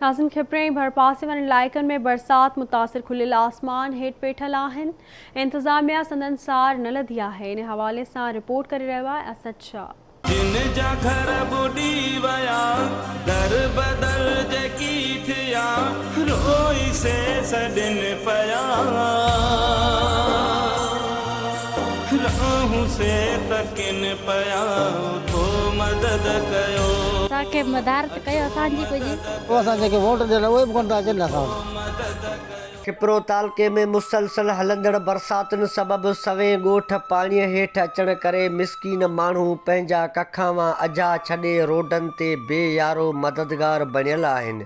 नाज़िम खिपरे भरपासे वारनि इलाइक़नि में बरसात मुतासिर खुलियल आसमान हेठि वेठल आहिनि। इंतज़ामिया संदन सार न लधी आहे। इन हवाले सां रिपोर्ट करे रहियो आहे असद शाह। जिन जा घर बुॾी विया दर बदल जेकी थिया रोई से सॾनि पिया रहूं से तकिन पिया तो मदद कयो असांखे मदारत कयो असांजी कुझु पोइ असां जेके वोट ॾियण उहे बि कोन था अचनि असां खिपरो तालुके में मुसलसल हलंदड़ बरसातुनि सबबि सवें ॻोठ पाणीअ हेठि अचण करे मिसकीन माण्हू पंहिंजा कखां अजा छॾे रोडनि ते बेयारो मददगार बणियल आहिनि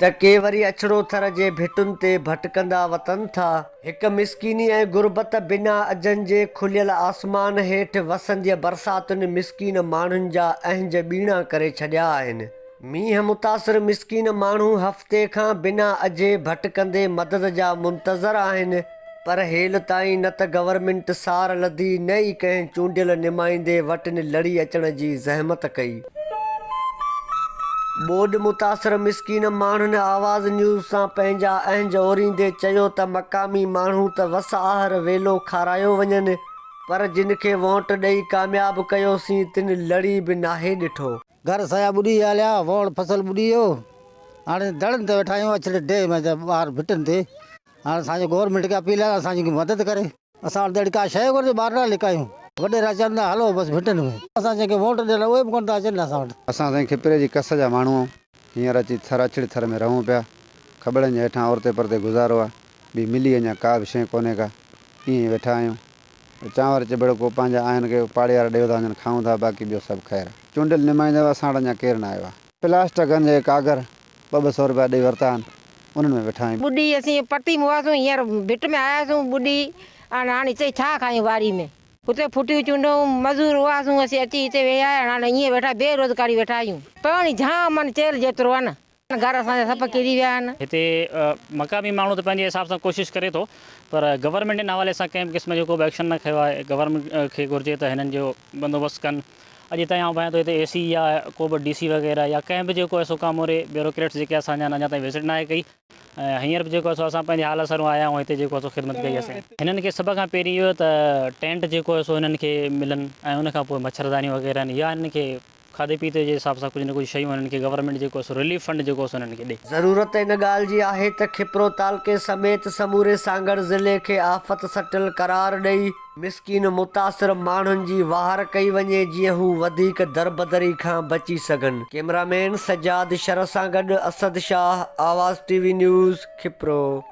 त के वरी अछड़ो थर जे भिटुनि ते भटकंदा वतन था। हिकु मिसकीनी ऐं गुरबत बिना अजनि जे खुलियल आसमान हेठि वसंदीअ बरसातुनि मिसकीन माण्हुनि जा अहंज ॿीणा करे छॾिया आहिनि। मींहं मुतासिर मिसकीन माण्हू हफ़्ते खां बिना अजे भटकंदे मदद जा मुंतज़र आहिनि, पर हेल ताईं न त गवर्नमेंट सार लधी न ई कंहिं चूंडियल नुमाइंदे वटि लड़ी अचण जी ज़हमत कई। ॿोॾ मुतासिर मिसकीन माण्हुनि आवाज़ न्यूज़ सां पंहिंजा अहंज ओरींदे चयो त मक़ामी माण्हू त वस आहर वेलो खारायो वञनि, पर जिन खे वोट ॾेई कामयाबु कयोसीं तिन लड़ी बि नाहे ॾिठो। घर सया ॿुॾी हलिया, वोण फसल ॿुॾी वियो, हाणे दड़नि ते वेठा आहियूं अछड़े डे में ॿाहिरि भिटनि ते। हाणे असांजे गवर्नमेंट खे अपील आहे असांजी मदद करे। असां वटि का शइ कोन्हे, ॿाहिरि न लिकायूं, वॾेरा चवनि था हलो बसि भिटनि में। असां जेके वोट ॾियण उहे बि कोन था अचनि असां वटि। असां साईं खिपरे जी कस जा माण्हू हींअर अची थर अछड़े थर में रहूं पिया। खबड़नि जे हेठां औरते परते गुज़ारो आहे, ॿी मिली अञा का बि शइ कोन्हे का, ईअं वेठा आहियूं। चांवर चिबड़ को पंहिंजा आहिनि के पाड़े वारा ॾेई था वञनि, खाऊं था, बाक़ी ॿियो सभु ख़ैरु। चूंडियल नुमाइंदो असां वटि अञा केरु न आयो आहे। प्लास्टिकनि जे कागर 200 रुपया ॾेई वरिता आहिनि, उन्हनि में वेठा आहियूं। ॿुॾी असीं पटी मुआसीं, हींअर भिट में आयासीं ॿुॾी, हाणे चई छा खायूं वारी में, हुते फुटियूं चूंडियूं मज़ूर हुआसीं, असीं अची हिते वेही आया, हाणे ईअं वेठा बेरोज़गारी वेठा आहियूं। पाणी जाम मन चेल जेतिरो आहे न, घर असांजा सभु किरी विया आहिनि। हिते मक़ामी माण्हू त पंहिंजे हिसाब सां कोशिशि करे थो, पर गवर्नमेंट जे हवाले सां कंहिं बि क़िस्म जो को बि एक्शन न खयो आहे। गवर्नमेंट खे घुरिजे त हिननि जो बंदोबस्तु कनि। अॼु ताईं आउं पायां थो हिते AC या को बि DC वग़ैरह या कंहिं बि जेको एसो कमु ओरे ब्यूरोक्रेट्स जेके असांजा अञा ताईं विज़िट न आहे कई। हींअर बि जेको असां पंहिंजे हाल सरूं आया आहियूं हिते जेको ख़िदमत कई असां। हिननि खे सभ खां पहिरीं इहो त टेंट जेको आहे सो हिननि खे मिलनि, ऐं उनखां पोइ मच्छरदानियूं वग़ैरह आहिनि, या हिननि खे खाधे पीते जे हिसाब सां कुझु न कुझु शयूं हिननि खे गवर्नमेंट जेको आहे रिलीफ फंड जेको आहे हिननि खे ॾे। ज़रूरत इन ॻाल्हि जी आहे त खिपरो तालुके समेत समूरे सांगड़ ज़िले खे आफ़त सटियल करार ॾेई मिसकीन मुतासिर माण्हुनि जी वाहर कई वञे, जीअं हू वधीक दरबदरी खां बची सघनि। कैमरामैन सजाद शर सां गॾु असद शाह, आवाज़ TV न्यूज़, खिपरो।